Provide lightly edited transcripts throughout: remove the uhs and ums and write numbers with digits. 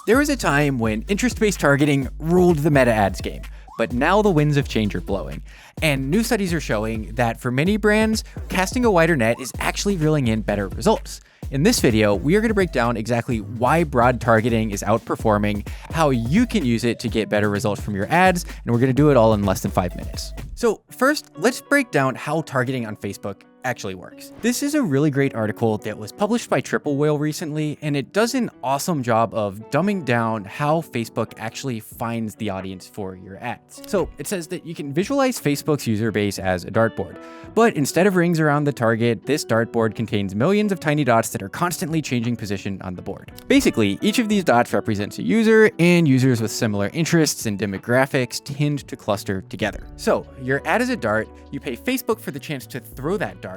There was a time when interest-based targeting ruled the meta ads game, but now the winds of change are blowing. And new studies are showing that for many brands, casting a wider net is actually reeling in better results. In this video, we are going to break down exactly why broad targeting is outperforming, how you can use it to get better results from your ads, and we're going to do it all in less than 5 minutes. So first, let's break down how targeting on Facebook actually works. This is a really great article that was published by Triple Whale recently, and it does an awesome job of dumbing down how Facebook actually finds the audience for your ads. So it says that you can visualize Facebook's user base as a dartboard, but instead of rings around the target, this dartboard contains millions of tiny dots that are constantly changing position on the board. Basically, each of these dots represents a user, and users with similar interests and demographics tend to cluster together. So your ad is a dart, you pay Facebook for the chance to throw that dart,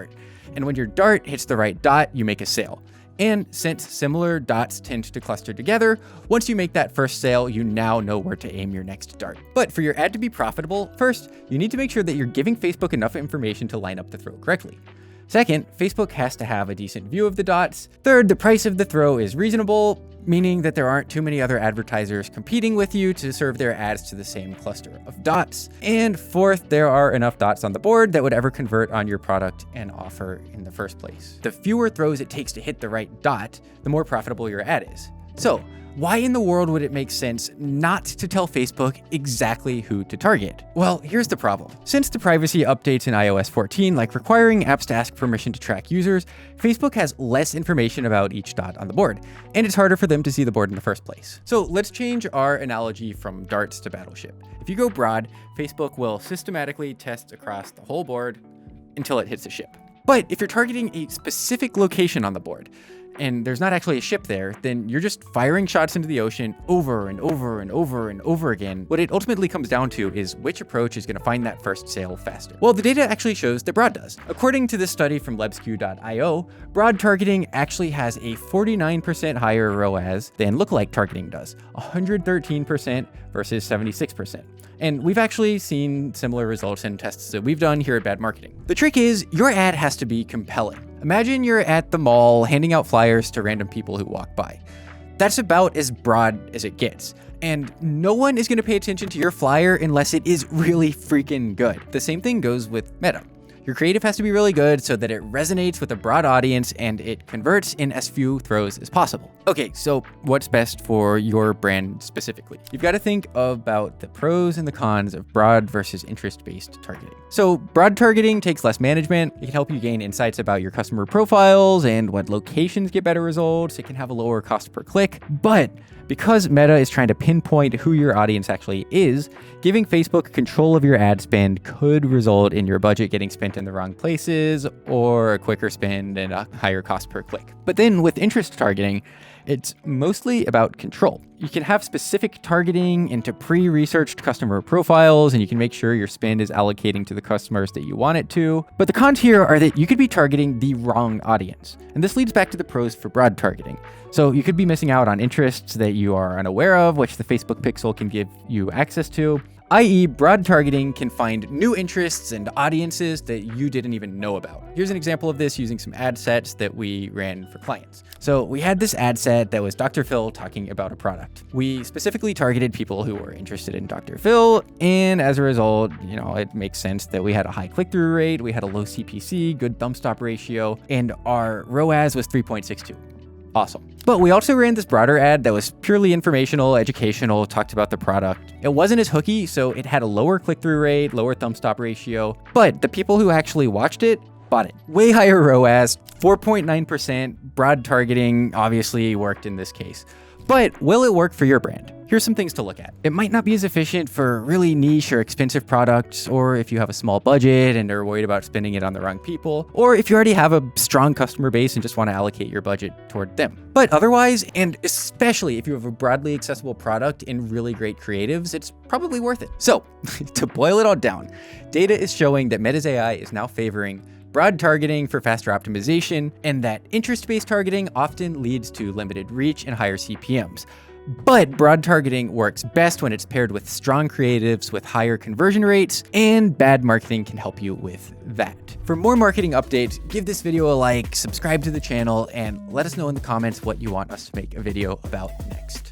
and when your dart hits the right dot, you make a sale. And since similar dots tend to cluster together, once you make that first sale, you now know where to aim your next dart. But for your ad to be profitable, first, you need to make sure that you're giving Facebook enough information to line up the throw correctly. Second, Facebook has to have a decent view of the dots. Third, the price of the throw is reasonable, meaning that there aren't too many other advertisers competing with you to serve their ads to the same cluster of dots. And fourth, there are enough dots on the board that would ever convert on your product and offer in the first place. The fewer throws it takes to hit the right dot, the more profitable your ad is. So, why in the world would it make sense not to tell Facebook exactly who to target? Well, here's the problem. Since the privacy updates in iOS 14, like requiring apps to ask permission to track users, Facebook has less information about each dot on the board, and it's harder for them to see the board in the first place. So let's change our analogy from darts to battleship. If you go broad, Facebook will systematically test across the whole board until it hits a ship. But if you're targeting a specific location on the board, and there's not actually a ship there, then you're just firing shots into the ocean over and over and over and over again. What it ultimately comes down to is which approach is going to find that first sale faster. Well, the data actually shows that broad does. According to this study from lebsq.io, broad targeting actually has a 49% higher ROAS than lookalike targeting does, 113% versus 76%. And we've actually seen similar results in tests that we've done here at Bad Marketing. The trick is your ad has to be compelling. Imagine you're at the mall handing out flyers to random people who walk by. That's about as broad as it gets. And no one is going to pay attention to your flyer unless it is really freaking good. The same thing goes with Meta. Your creative has to be really good so that it resonates with a broad audience and it converts in as few throws as possible. Okay, so what's best for your brand specifically? You've got to think about the pros and the cons of broad versus interest-based targeting. So broad targeting takes less management. It can help you gain insights about your customer profiles and what locations get better results. It can have a lower cost per click, but because Meta is trying to pinpoint who your audience actually is, giving Facebook control of your ad spend could result in your budget getting spent in the wrong places or a quicker spend and a higher cost per click. But then with interest targeting, it's mostly about control. You can have specific targeting into pre-researched customer profiles, and you can make sure your spend is allocating to the customers that you want it to. But the cons here are that you could be targeting the wrong audience. And this leads back to the pros for broad targeting. So you could be missing out on interests that you are unaware of, which the Facebook pixel can give you access to. i.e., broad targeting can find new interests and audiences that you didn't even know about. Here's an example of this using some ad sets that we ran for clients. So we had this ad set that was Dr. Phil talking about a product. We specifically targeted people who were interested in Dr. Phil, and as a result, it makes sense that we had a high click-through rate, we had a low CPC, good thumb stop ratio, and our ROAS was 3.62. Awesome. But we also ran this broader ad that was purely informational, educational, talked about the product. It wasn't as hooky, so it had a lower click-through rate, lower thumb stop ratio, but the people who actually watched it bought it. Way higher ROAS, 4.9%. Broad targeting obviously worked in this case. But will it work for your brand? Here's some things to look at. It might not be as efficient for really niche or expensive products, or if you have a small budget and are worried about spending it on the wrong people, or if you already have a strong customer base and just want to allocate your budget toward them. But otherwise, and especially if you have a broadly accessible product and really great creatives, it's probably worth it. So, to boil it all down, data is showing that Meta's AI is now favoring broad targeting for faster optimization, and that interest-based targeting often leads to limited reach and higher CPMs. But broad targeting works best when it's paired with strong creatives with higher conversion rates, and Bad Marketing can help you with that. For more marketing updates, give this video a like, subscribe to the channel, and let us know in the comments what you want us to make a video about next.